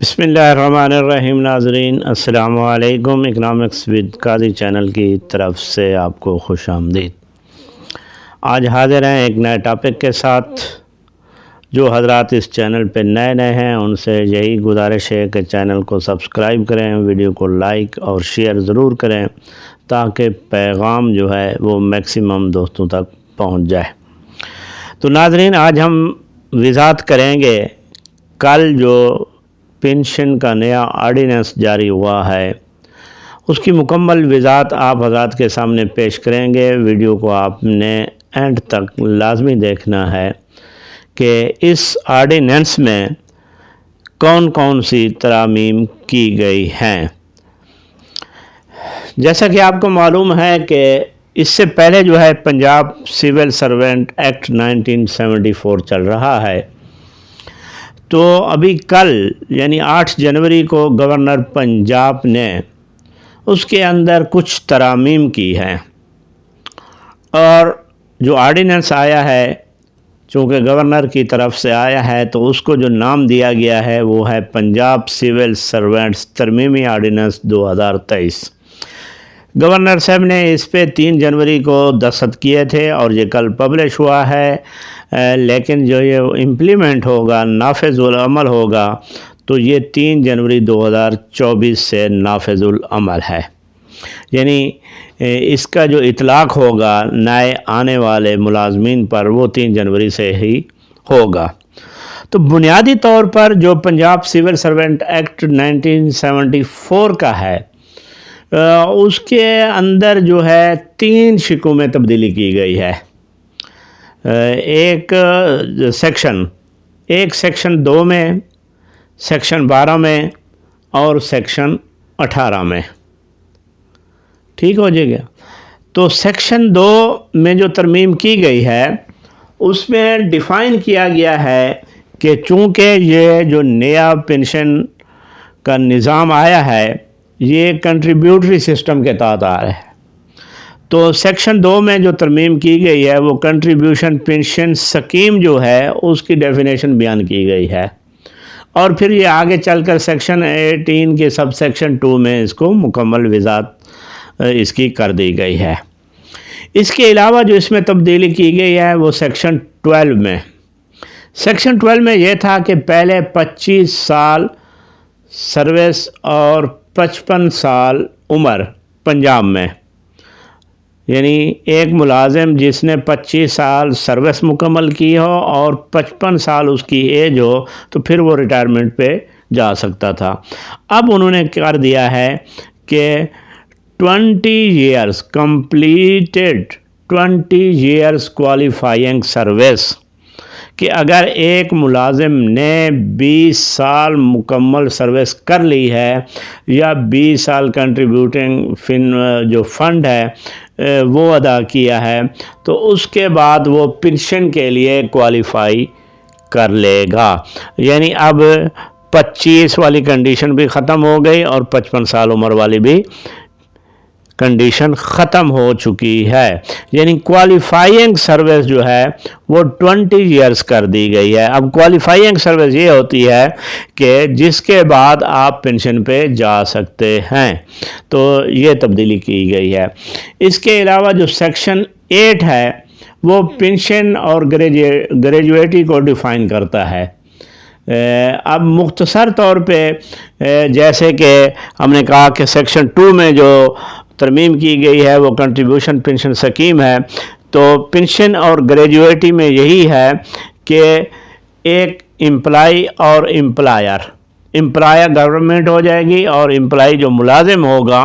بسم اللہ الرحمن الرحیم۔ ناظرین السلام علیکم۔ اکنامکس ود قاضی چینل کی طرف سے آپ کو خوش آمدید۔ آج حاضر ہیں ایک نئے ٹاپک کے ساتھ۔ جو حضرات اس چینل پہ نئے ہیں ان سے یہی گزارش ہے کہ چینل کو سبسکرائب کریں، ویڈیو کو لائک اور شیئر ضرور کریں تاکہ پیغام جو ہے وہ میکسیمم دوستوں تک پہنچ جائے۔ تو ناظرین آج ہم وضاحت کریں گے کل جو پینشن کا نیا آرڈیننس جاری ہوا ہے اس کی مکمل وضاحت آپ حضرات کے سامنے پیش کریں گے۔ ویڈیو کو آپ نے اینڈ تک لازمی دیکھنا ہے کہ اس آرڈیننس میں کون کون سی ترامیم کی گئی ہیں۔ جیسا کہ آپ کو معلوم ہے کہ اس سے پہلے جو ہے پنجاب سول سروینٹ ایکٹ 1974 چل رہا ہے، تو ابھی کل یعنی 8 جنوری کو گورنر پنجاب نے اس کے اندر کچھ ترامیم کی ہیں، اور جو آرڈیننس آیا ہے چونکہ گورنر کی طرف سے آیا ہے تو اس کو جو نام دیا گیا ہے وہ ہے پنجاب سول سروینٹس ترمیمی آرڈیننس 2023۔ گورنر صاحب نے اس پہ 3 جنوری کو دستخط کیے تھے اور یہ کل پبلش ہوا ہے، لیکن جو یہ امپلیمنٹ ہوگا، نافذ العمل ہوگا تو یہ 3 جنوری 2024 سے نافذ العمل ہے، یعنی اس کا جو اطلاق ہوگا نئے آنے والے ملازمین پر وہ 3 جنوری سے ہی ہوگا۔ تو بنیادی طور پر جو پنجاب سول سروینٹ ایکٹ 1974 کا ہے اس کے اندر جو ہے 3 شقوں میں تبدیلی کی گئی ہے۔ ایک سیکشن 2 میں، سیکشن 12 میں اور سیکشن 18 میں، ٹھیک ہو جائے گا۔ تو سیکشن 2 میں جو ترمیم کی گئی ہے اس میں ڈیفائن کیا گیا ہے کہ چونکہ یہ جو نیا پینشن کا نظام آیا ہے یہ کنٹریبیوٹری سسٹم کے تحت آ رہا ہے، تو سیکشن 2 میں جو ترمیم کی گئی ہے وہ کنٹریبیوشن پینشن سکیم جو ہے اس کی ڈیفینیشن بیان کی گئی ہے، اور پھر یہ آگے چل کر سیکشن 18 کے سب سیکشن 2 میں اس کو مکمل وضاحت اس کی کر دی گئی ہے۔ اس کے علاوہ جو اس میں تبدیلی کی گئی ہے وہ سیکشن 12 میں یہ تھا کہ پہلے 25 سال سروس اور 55 سال عمر پنجاب میں، یعنی ایک ملازم جس نے 25 سال سروس مکمل کی ہو اور 55 سال اس کی ایج ہو تو پھر وہ ریٹائرمنٹ پہ جا سکتا تھا۔ اب انہوں نے کر دیا ہے کہ 20 years completed 20 years qualifying service، کہ اگر ایک ملازم نے 20 سال مکمل سروس کر لی ہے یا 20 سال کنٹریبیوٹنگ جو فنڈ ہے وہ ادا کیا ہے تو اس کے بعد وہ پینشن کے لیے کوالیفائی کر لے گا، یعنی اب 25 والی کنڈیشن بھی ختم ہو گئی اور 55 سال عمر والی بھی کنڈیشن ختم ہو چکی ہے، یعنی کوالیفائنگ سروس جو ہے وہ 20 ایئرز کر دی گئی ہے۔ اب کوالیفائنگ سروس یہ ہوتی ہے کہ جس کے بعد آپ پینشن پہ جا سکتے ہیں، تو یہ تبدیلی کی گئی ہے۔ اس کے علاوہ جو سیکشن 8 ہے وہ پینشن اور گریجویٹی کو ڈیفائن کرتا ہے۔ اب مختصر طور پہ جیسے کہ ہم نے کہا کہ سیکشن 2 میں جو ترمیم کی گئی ہے وہ کنٹریبیوشن پینشن سکیم ہے، تو پینشن اور گریجویٹی میں یہی ہے کہ ایک امپلائی اور امپلائر گورنمنٹ ہو جائے گی اور امپلائی جو ملازم ہوگا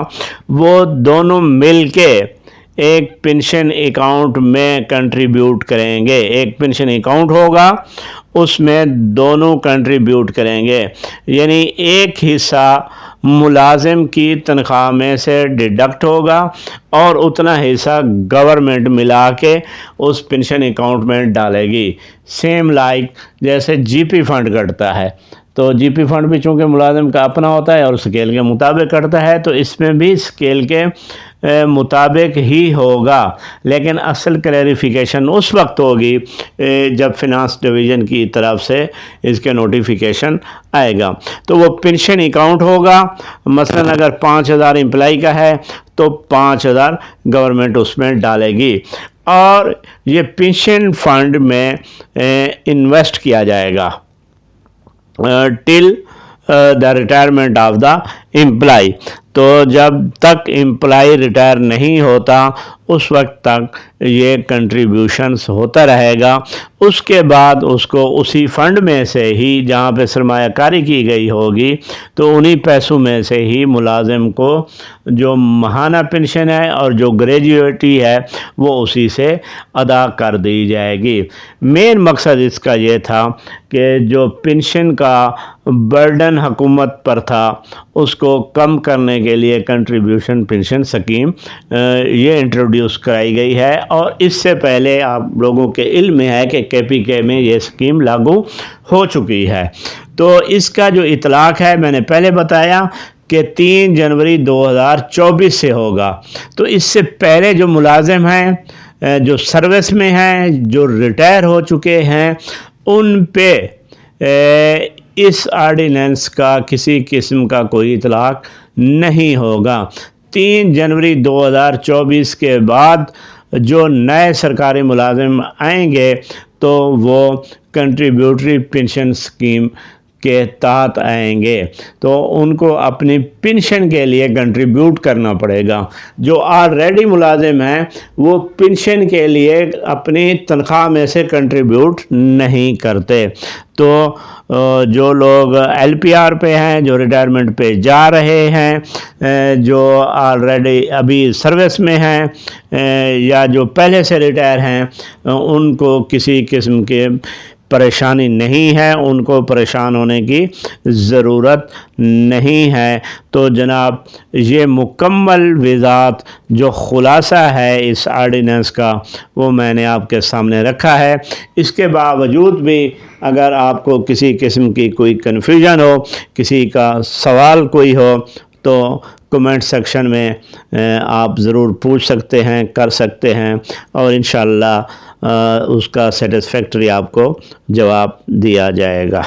وہ دونوں مل کے ایک پینشن اکاؤنٹ میں کنٹریبیوٹ کریں گے۔ ایک پینشن اکاؤنٹ ہوگا اس میں دونوں کنٹریبیوٹ کریں گے، یعنی ایک حصہ ملازم کی تنخواہ میں سے ڈیڈکٹ ہوگا اور اتنا حصہ گورنمنٹ ملا کے اس پینشن اکاؤنٹ میں ڈالے گی، سیم لائک جیسے جی پی فنڈ کٹتا ہے تو جی پی فنڈ بھی چونکہ ملازم کا اپنا ہوتا ہے اور اسکیل کے مطابق کٹتا ہے، تو اس میں بھی اسکیل کے مطابق ہی ہوگا، لیکن اصل کلیریفیکیشن اس وقت ہوگی جب فنانس ڈویژن کی طرف سے اس کے نوٹیفیکیشن آئے گا۔ تو وہ پنشن اکاؤنٹ ہوگا، مثلا اگر 5,000 امپلائی کا ہے تو 5,000 گورنمنٹ اس میں ڈالے گی، اور یہ پنشن فنڈ میں انویسٹ کیا جائے گا till the retirement of the employee. تو جب تک امپلائی ریٹائر نہیں ہوتا اس وقت تک یہ کنٹریبیوشنز ہوتا رہے گا۔ اس کے بعد اس کو اسی فنڈ میں سے ہی جہاں پہ سرمایہ کاری کی گئی ہوگی تو انہی پیسوں میں سے ہی ملازم کو جو ماہانہ پنشن ہے اور جو گریجویٹی ہے وہ اسی سے ادا کر دی جائے گی۔ مین مقصد اس کا یہ تھا کہ جو پنشن کا برڈن حکومت پر تھا اس کو کم کرنے کے لیے کنٹریبیوشن پنشن سکیم یہ انٹروڈیوس کرائی گئی ہے، اور اس سے پہلے آپ لوگوں کے علم میں ہے کہ KPK میں یہ سکیم لاگو ہو چکی ہے۔ تو اس کا جو اطلاق ہے میں نے پہلے بتایا کہ 3 جنوری 2024 سے ہوگا۔ تو اس سے پہلے جو ملازم ہیں جو سروس میں ہیں جو ریٹائر ہو چکے ہیں ان پہ اس آرڈیننس کا کسی قسم کا کوئی اطلاق نہیں ہوگا۔ 3 جنوری 2024 کے بعد جو نئے سرکاری ملازم آئیں گے تو وہ کنٹریبیوٹری پنشن سکیم کے تحت آئیں گے، تو ان کو اپنی پنشن کے لیے کنٹریبیوٹ کرنا پڑے گا۔ جو آلریڈی ملازم ہیں وہ پنشن کے لیے اپنی تنخواہ میں سے کنٹریبیوٹ نہیں کرتے۔ تو جو لوگ LPR پہ ہیں، جو ریٹائرمنٹ پہ جا رہے ہیں، جو آلریڈی ابھی سروس میں ہیں یا جو پہلے سے ریٹائر ہیں، ان کو کسی قسم کے پریشانی نہیں ہے، ان کو پریشان ہونے کی ضرورت نہیں ہے۔ تو جناب یہ مکمل وضاحت جو خلاصہ ہے اس آرڈیننس کا وہ میں نے آپ کے سامنے رکھا ہے۔ اس کے باوجود بھی اگر آپ کو کسی قسم کی کوئی کنفیوژن ہو، کسی کا سوال کوئی ہو تو کمنٹ سیکشن میں آپ ضرور پوچھ سکتے ہیں، کر سکتے ہیں، اور انشاءاللہ اس کا سیٹسفیکٹری آپ کو جواب دیا جائے گا۔